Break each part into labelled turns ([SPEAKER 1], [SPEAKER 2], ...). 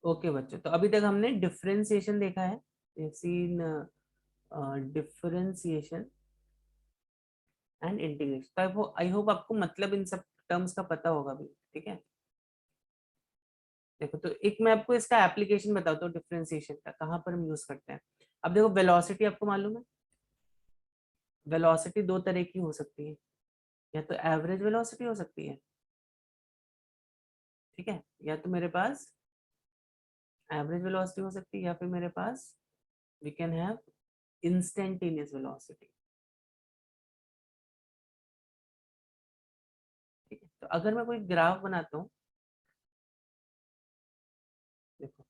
[SPEAKER 1] Okay बच्चों, तो अभी तक हमने डिफरेंशिएशन देखा है, सीन डिफरेंशिएशन एंड इंटीग्रेशन। तो आई होप आपको मतलब इन सब टर्म्स का पता होगा भी, ठीक है। देखो, तो एक मैं आपको इसका एप्लीकेशन बताता हूँ डिफरेंशिएशन का, कहाँ पर हम यूज करते हैं। अब देखो, वेलोसिटी आपको मालूम है, वेलोसिटी दो तरह की हो सकती है, या तो एवरेज वेलोसिटी हो सकती है, ठीक है, या तो मेरे पास एवरेज वेलोसिटी हो सकती है, या फिर मेरे पास we can have instantaneous velocity, ठीक है। तो अगर मैं कोई ग्राफ बनाता हूँ, देखो,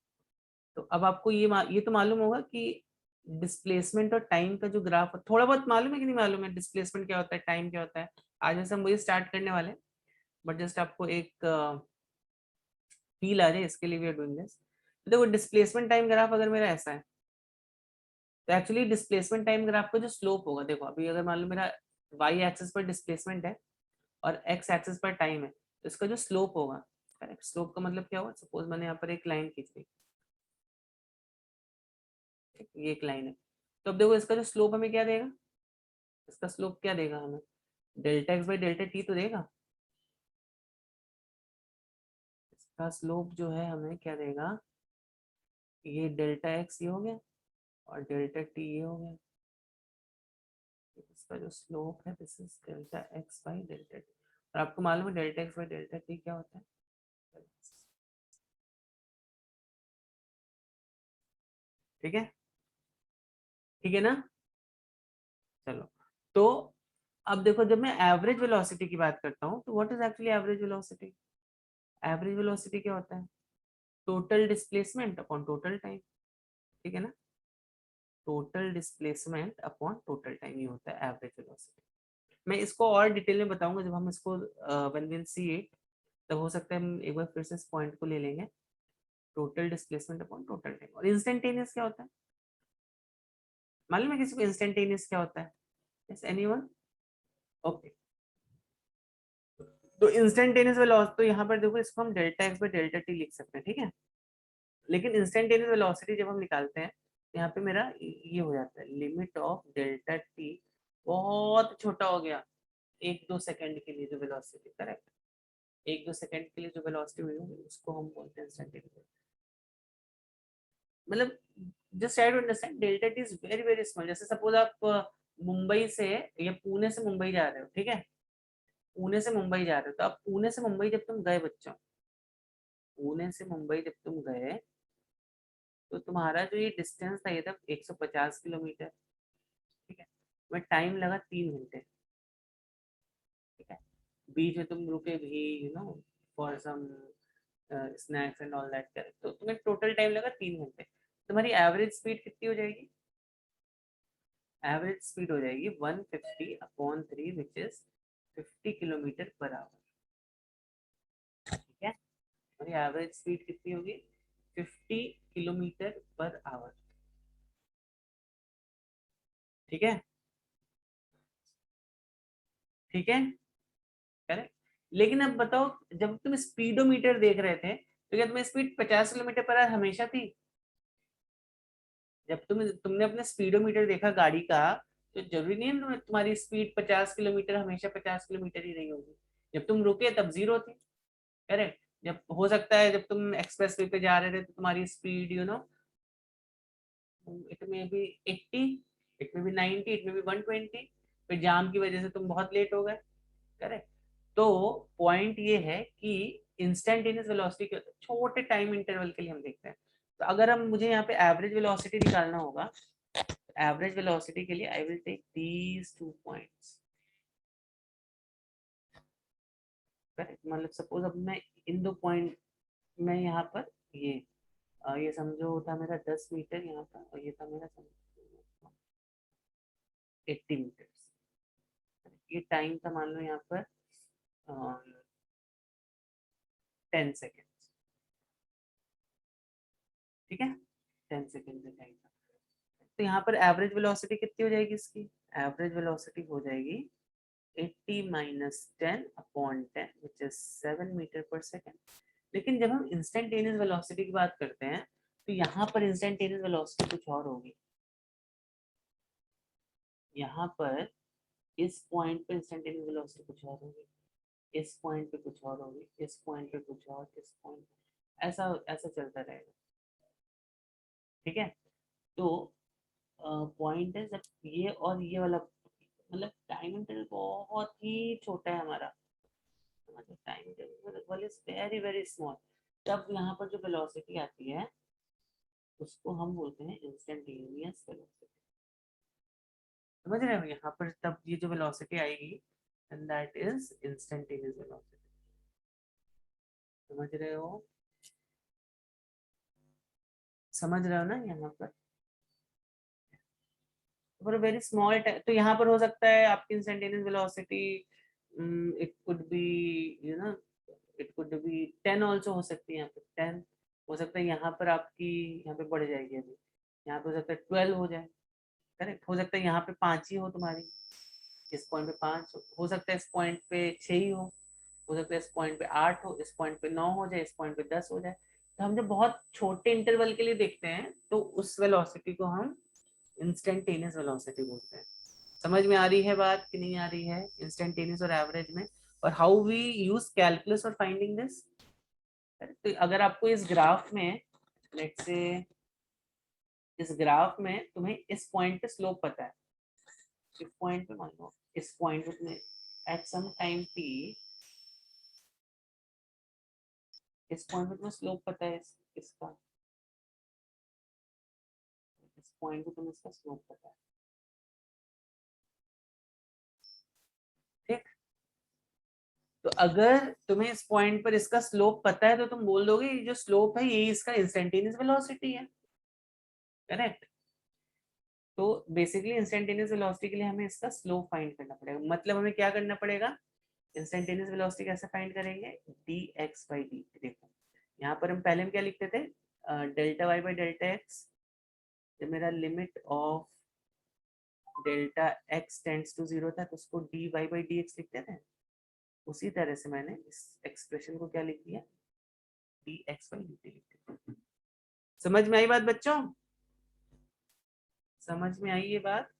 [SPEAKER 1] तो अब आपको ये तो मालूम होगा कि डिस्प्लेसमेंट और टाइम का जो ग्राफ, थोड़ा बहुत मालूम है कि नहीं मालूम है, डिस्प्लेसमेंट क्या होता है, टाइम क्या होता है। आज जैसे हम वही स्टार्ट करने वाले हैं, बट जस्ट आपको एक फील आ जाए, इसके लिए वी आर डूइंग दिस। तो देखो, डिस्प्लेसमेंट टाइम ग्राफ अगर मेरा ऐसा है, तो एक्चुअली डिस्प्लेसमेंट टाइम ग्राफ का जो स्लोप होगा, देखो अभी अगर मान लो मेरा वाई एक्सिस पर डिस्प्लेसमेंट है और एक्स एक्सिस पर टाइम है, तो इसका जो स्लोप होगा, करेक्ट, स्लोप का मतलब क्या होगा, सपोज मैंने यहाँ पर एक लाइन खींच ली, ये एक लाइन है, तो अब देखो इसका जो स्लोप हमें क्या देगा, इसका स्लोप क्या देगा हमें, delta x by delta T तो देगा। इसका स्लोप जो है हमें क्या देगा, ये डेल्टा एक्स ये हो गया और डेल्टा टी ये हो गया। इसका जो स्लोप है this is delta x by delta T, और आपको मालूम है delta x by delta T क्या होता है, ठीक है, ठीक है ना। चलो, तो अब देखो, जब मैं एवरेज वेलोसिटी की बात करता हूँ, तो what is actually average velocity, average velocity क्या होता है, total displacement upon total time, ठीक है ना, total displacement upon total time, ये होता है एवरेज वेलोसिटी। मैं इसको और डिटेल में बताऊंगा जब हम इसको व्हेन वी सी इट, तब हो सकता है हम एक बार फिर से इस पॉइंट को ले लेंगे, total displacement upon total time. और इंस्टेंटेनियस क्या होता है, मालूम है किसी को इंस्टेंटेनियस क्या होता है, यस एनीवन, ओके। तो इंस्टेंटेनियस वेलोसिटी, तो यहाँ पर देखो इसको हम delta x by delta T लिख सकते हैं, ठीक है। लेकिन इंस्टेंटेनियस वेलोसिटी जब हम निकालते हैं, यहाँ पे मेरा ये हो जाता है, लिमिट ऑफ डेल्टा टी बहुत छोटा हो गया, एक दो सेकंड के लिए जो वेलोसिटी, करेक्ट, एक दो सेकंड के लिए जो वेलोसिटी हुई होगी उसको हम बोलते हैं इंस्टेंटेनियस। मतलब just try to understand, delta T is very very small. जैसे सपोज आप मुंबई से या पुणे से मुंबई जा रहे हो, ठीक है, पुणे से मुंबई जा रहे हो, तो आप पुणे से मुंबई जब तुम गए बच्चों, पुणे से मुंबई जब तुम गए, तो तुम्हारा जो ये डिस्टेंस था ये था 150 किलोमीटर, ठीक है, में टाइम लगा 3 घंटे, ठीक है, बीच में तुम रुके भी, you know, for some snacks and all that कर, तो तुम्हें टोटल टाइम लगा 3 घंटे। तुम्हारी एवरेज स्पीड कितनी हो जाएगी, एवरेज स्पीड हो जाएगी 150 upon 3 which is 50 kilometre per hour, ठीक है। तुम्हारी एवरेज स्पीड कितनी होगी, 50 किलोमीटर पर आवर, ठीक है, ठीक है, करेक्ट। लेकिन अब बताओ, जब तुम स्पीडोमीटर देख रहे थे, तो क्या तुम्हें स्पीड 50 किलोमीटर पर आवर हमेशा थी, जब तुमने अपने स्पीडोमीटर देखा गाड़ी का, तो जरूरी नहीं है तुम्हारी स्पीड 50 किलोमीटर हमेशा 50 किलोमीटर ही रही होगी, जब तुम रुके तब जीरो थी, करेक्ट। जब हो सकता है जब तुम एक्सप्रेस वे पे जा रहे थे तो तुम्हारी स्पीड, यू नो, इट में बी 80, इट में बी 90, इट में बी 120, फिर जाम की वजह से तुम बहुत लेट हो गए, करेक्ट। तो पॉइंट ये है कि इंस्टेंटेनियस वेलोसिटी के छोटे टाइम इंटरवल के लिए हम देखते हैं। तो अगर हम मुझे यहाँ पे एवरेज वेलोसिटी निकालना होगा, एवरेज वेलोसिटी के लिए I will take these 2 points, correct. मतलब सपोज अब मैं इन 2 पॉइंट में यहाँ पर ये समझो था मेरा 10 मीटर यहाँ था, और ये था मेरा समझो 80 मीटर, ये टाइम था मान लो यहाँ पर 10 सेकेंड, ठीक है, 10 सेकेंड का टाइम था। तो यहाँ पर एवरेज वेलोसिटी कितनी हो जाएगी इसकी, एवरेज वेलोसिटी हो जाएगी 80 minus 10 upon 10 which is 7 metre per second, लेकिन जब हम इंस्टेंटेनियस वेलोसिटी की बात करते हैं तो यहाँ पर इंस्टेंटेनियस वेलोसिटी कुछ और होगी, यहाँ पर इस पॉइंट पे इंस्टेंटेनियस वेलोसिटी कुछ और होगी, इस पॉइंट पे कुछ और होगी, इस पॉइंट पे कुछ और, इस पॉइंट, ऐसा ऐसा चलता रहेगा। ठीक है, तो पॉइंट है जब ये और ये वाला, मतलब टाइम इंटरवल बहुत ही छोटा है हमारा, time interval is very very small, तब यहाँ पर जो वेलोसिटी आती है उसको हम बोलते हैं इंस्टेंटेनियस वेलोसिटी। समझ रहे हो, यहाँ पर तब ये जो वेलोसिटी आएगी and that is instantaneous velocity. समझ रहे हो, समझ रहे हो ना, यहाँ पर फॉर वेरी स्मॉल टाइम, तो यहाँ पर हो सकता है आपकी instantaneous velocity, it could be, you know, it could be 10 also हो सकती है, यहाँ पे 10 हो सकता है, यहाँ पर आपकी यहाँ पे बढ़ जाएगी, अभी यहाँ पे हो सकता है 12 हो जाए, करेक्ट, हो सकता है यहाँ पे 5 ही हो तुम्हारी, इस पॉइंट पे 5 हो सकता है, इस पॉइंट पे 6 ही हो सकता है इस पॉइंट पे 8 हो, इस पॉइंट पे 9 हो जाए, इस पॉइंट पे 10 हो जाए। तो हम जब बहुत छोटे इंटरवल के लिए देखते हैं तो उस वेलोसिटी को हम इंस्टेंटेनियस वेलोसिटी बोलते हैं। समझ में आ रही है बात कि नहीं आ रही है, इंस्टेंटेनियस और एवरेज में, और how we use calculus for finding this. तो अगर आपको इस ग्राफ में, लेट्स से इस ग्राफ में तुम्हें इस पॉइंट पे स्लोप पता है, इस पॉइंट पे मान लो, इस पॉइंट पे तुम्हें एट सम टाइम टी, इस पॉइंट पे तुम्हें स्लोप पता है इसका, इस पॉइंट पे तुम्हें इसका स्लोप पता है। ठीक, तो अगर तुम्हें इस पॉइंट पर इसका स्लोप पता है तो तुम बोल दोगे ये जो स्लोप है ये इसका इंस्टेंटेनियस वेलोसिटी है, करेक्ट। तो बेसिकली इंस्टेंटेनियस वेलोसिटी के लिए हमें इसका स्लोप फाइंड करना पड़ेगा, मतलब हमें क्या करना पड़ेगा, इंस्टेंटेनियस वेलोसिटी कैसे फाइंड करेंगे, डी एक्स बाई डी। देखो यहाँ पर हम पहले में क्या लिखते थे, delta y by delta x, जब मेरा limit of delta x tends to zero था तो उसको d y by d x लिखते थे, उसी तरह से मैंने इस एक्सप्रेशन को क्या लिख दिया, D x by D T लिख दिया। समझ में आई बात बच्चों, समझ में आई ये बात।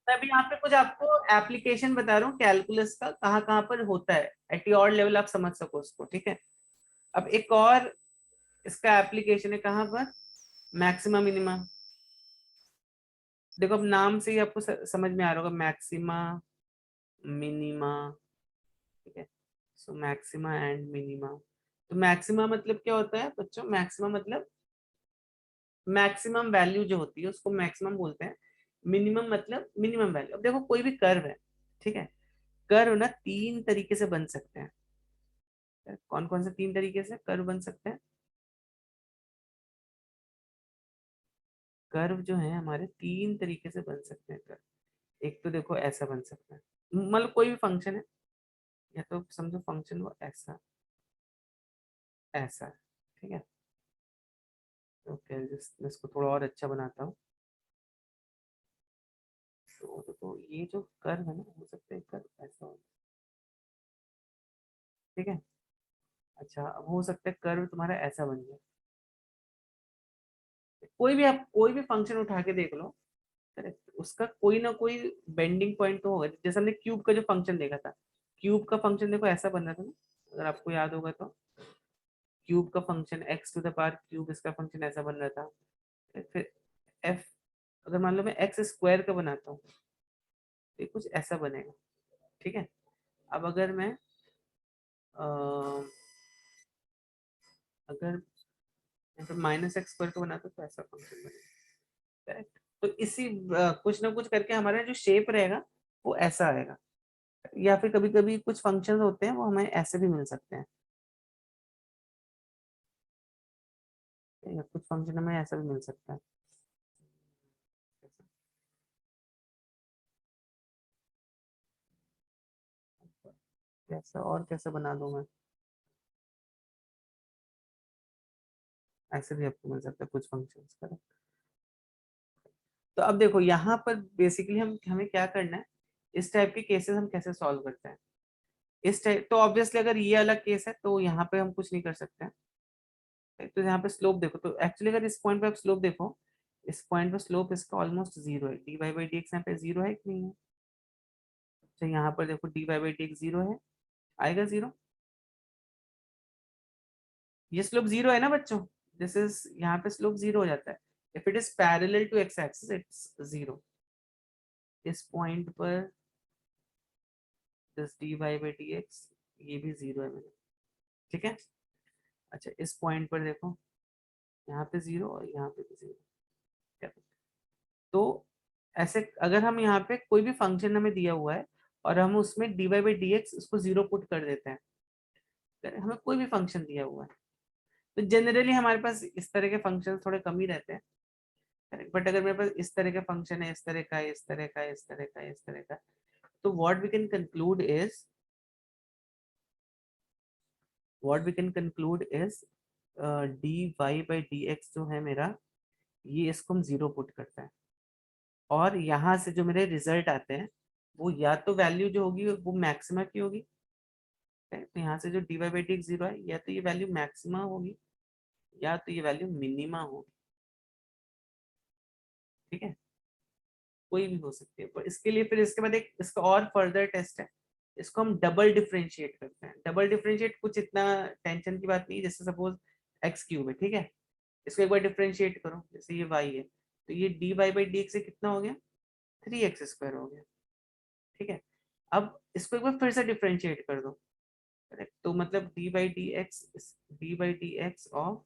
[SPEAKER 1] मैं अभी यहाँ पे कुछ आपको एप्लीकेशन बता रहा हूँ कैलकुलस का, कहाँ कहाँ पर होता है, एट योर लेवल आप समझ सको उसको, ठीक है। अब एक और इसका एप्लीकेशन है कहाँ पर, मैक्सिमा मिनिमा। देखो अब नाम से ही आपको समझ में आ रहा होगा, मैक्सिमा मिनिमा, ठीक है। सो मैक्सिमा एंड मिनिमा, तो मैक्सिमा मतलब क्या होता है बच्चों, मैक्सिमा मतलब मैक्सिमम वैल्यू जो होती है उसको मैक्सिमम बोलते हैं, मिनिमम मतलब मिनिमम वैल्यू। अब देखो कोई भी कर्व है, ठीक है, कर्व ना तीन तरीके से बन सकते हैं, कौन कौन से तीन तरीके से कर्व बन सकते हैं, कर्व जो है हमारे तीन तरीके से बन सकते हैं कर्व। एक तो देखो ऐसा बन सकता है, मतलब कोई भी फंक्शन है, या तो समझो फंक्शन वो ऐसा, ऐसा, ठीक है। ओके, मैं इसको थोड़ा और अच्छा बनाता हूँ। तो ये जो कर्व है ना, हो सकता है कर्व ऐसा हो, ठीक है। अच्छा, अब हो सकता है कर्व तुम्हारा ऐसा बन जाए, कोई भी आप कोई भी फंक्शन उठा के देख लो, करेक्ट, उसका कोई ना कोई बेंडिंग पॉइंट तो होगा। जैसे हमने क्यूब का जो फंक्शन देखा था, क्यूब का फंक्शन देखो ऐसा बन रहा था ना, अगर आपको याद होगा तो, क्यूब का function x to the power cube, इसका फंक्शन ऐसा बन रहा था। फिर एफ, अगर मान लो मैं एक्स स्क्वायर का बनाता हूँ तो ये कुछ ऐसा बनेगा, ठीक है। अब अगर मैं अगर माइनस एक्स स्क्वायर का बनाता हूँ तो ऐसा फंक्शन बनेगा, करेक्ट। तो इसी कुछ ना कुछ करके हमारा जो शेप रहेगा वो ऐसा आएगा, या फिर कभी कभी कुछ फंक्शंस होते हैं वो हमें ऐसे भी मिल सकते हैं, या कुछ फंक्शन हमें ऐसा भी मिल सकता है। कैसा और कैसे बना दूं मैं, ऐसे भी आपको मिल सकता है कुछ फंक्शंस का। तो अब देखो यहाँ पर बेसिकली हम हमें क्या करना है, इस टाइप के केसेस हम कैसे सॉल्व करते हैं। इस टाइप, तो ऑब्वियसली अगर ये अलग केस है तो यहाँ पे हम कुछ नहीं कर सकते हैं। तो यहाँ पे स्लोप देखो, तो एक्चुअली अगर इस पॉइंट पे आप स्लोप देखो, इस पॉइंट पे स्लोप इसका ऑलमोस्ट जीरो है, d y by d x यहाँ पे जीरो है कि नहीं है? तो यहाँ पर देखो d y by d x zero है, आएगा जीरो, ये स्लोप जीरो है ना बच्चों, दिस इज, यहाँ पे स्लोप जीरो हो जाता है। If it is parallel to x axis it's zero. इस पॉइंट पर this d y by d x ये भी जीरो है मेरा, ठीक है। अच्छा इस पॉइंट पर देखो, यहाँ पे जीरो और यहाँ पे भी जीरो। तो ऐसे अगर हम यहाँ पे कोई भी फंक्शन हमें दिया हुआ है और हम उसमें d y by d x उसको जीरो पुट कर देते हैं, हमें कोई भी फंक्शन दिया हुआ है, तो जनरली हमारे पास इस तरह के फंक्शन थोड़े कम ही रहते हैं। बट अगर मेरे पास इस तरह के फंक्शन है, इस तरह का, इस तरह का, इस तरह का, इस तरह का, तो what we can conclude is d y by d x जो है मेरा, ये इसको हम जीरो पुट करते हैं, और यहाँ से जो मेरे रिजल्ट आते हैं वो या तो वैल्यू जो होगी वो मैक्सिमा की होगी, तो यहाँ से जो d y by d x zero है, या तो ये वैल्यू मैक्सिमा होगी या तो ये वैल्यू मिनिमा होगी, ठीक है, कोई भी हो सकती है। पर इसके लिए फिर इसके बाद एक इसका और फर्दर टेस्ट है, इसको हम डबल डिफरेंशिएट करते हैं। डबल डिफरेंशिएट कुछ इतना टेंशन की बात नहीं है, जैसे सपोज एक्स क्यूब है, ठीक है, इसको एक बार डिफरेंशिएट करो, जैसे ये वाई है, तो ये d y by d x से कितना हो गया, 3x² हो गया, ठीक है। अब इसको एक बार फिर से डिफरेंशिएट कर दो, करेक्ट, तो मतलब d by d x of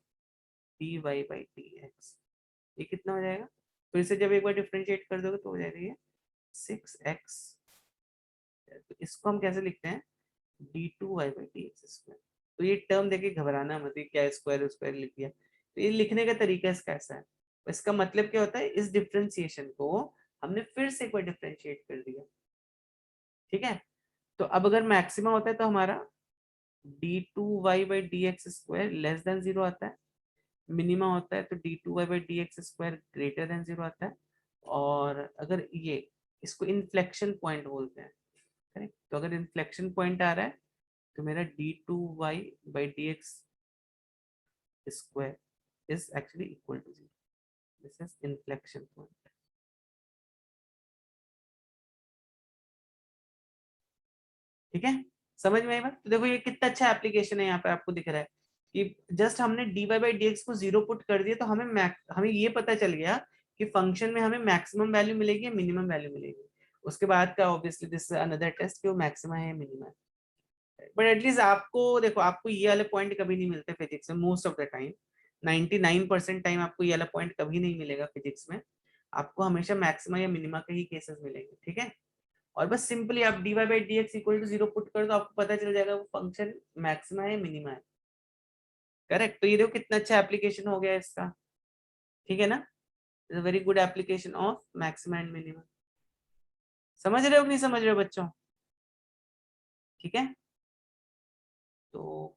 [SPEAKER 1] d y by d x, ये कितना हो जाएगा, फिर से जब एक बार डिफरेंशिएट कर दोगे तो हो जाएगा ये 6x। तो इसको हम कैसे लिखते हैं, d two y by d x square. तो ये टर्म देके घबराना मत, क्या स्क्वायर स्क्वायर लिख दिया, तो ये लिखने का तरीका इसका ऐसा है। इसका मतलब क्या होता है, इस डिफरेंशिएशन को हमने फिर से एक बार डिफरेंशिएट कर दिया, ठीक है। तो अब अगर मैक्सिमम होता है तो हमारा d two y by d x square less than zero आता है, मिनिमम होता है तो d two y by d x square greater than zero आता है, और अगर ये, इसको इन्फ्लेक्शन पॉइंट बोलते हैं, करेक्ट, तो अगर इन्फ्लेक्शन पॉइंट आ रहा है तो मेरा d two y by d x square is actually equal to zero, this is inflection point, ठीक है। समझ में आई बात? तो देखो ये कितना अच्छा एप्लीकेशन है, यहाँ पे आपको दिख रहा है कि जस्ट हमने d y by d x को जीरो पुट कर दिया, तो हमें ये पता चल गया कि फंक्शन में हमें मैक्सिमम वैल्यू मिलेगी या मिनिमम वैल्यू मिलेगी। उसके बाद का ऑब्वियसली दिस अनदर टेस्ट कि वो मैक्सिमम है या मिनिमम है। बट एटलीस्ट आपको देखो, आपको ये वाले पॉइंट कभी नहीं मिलते फिजिक्स में most of the time, 99% time आपको ये वाला पॉइंट कभी नहीं मिलेगा फिजिक्स में, आपको हमेशा मैक्सिमा या मिनिमा के ही केसेस मिलेंगे, ठीक है। और बस सिंपली आप d y by d x equal to zero put कर दो, आपको पता चल जाएगा वो फंक्शन मैक्सिमा है मिनिमा है, करेक्ट। तो ये देखो कितना अच्छा एप्लीकेशन हो गया इसका, ठीक है ना, very good application of maxima and minima. समझ रहे हो कि नहीं समझ रहे हो बच्चों, ठीक है। तो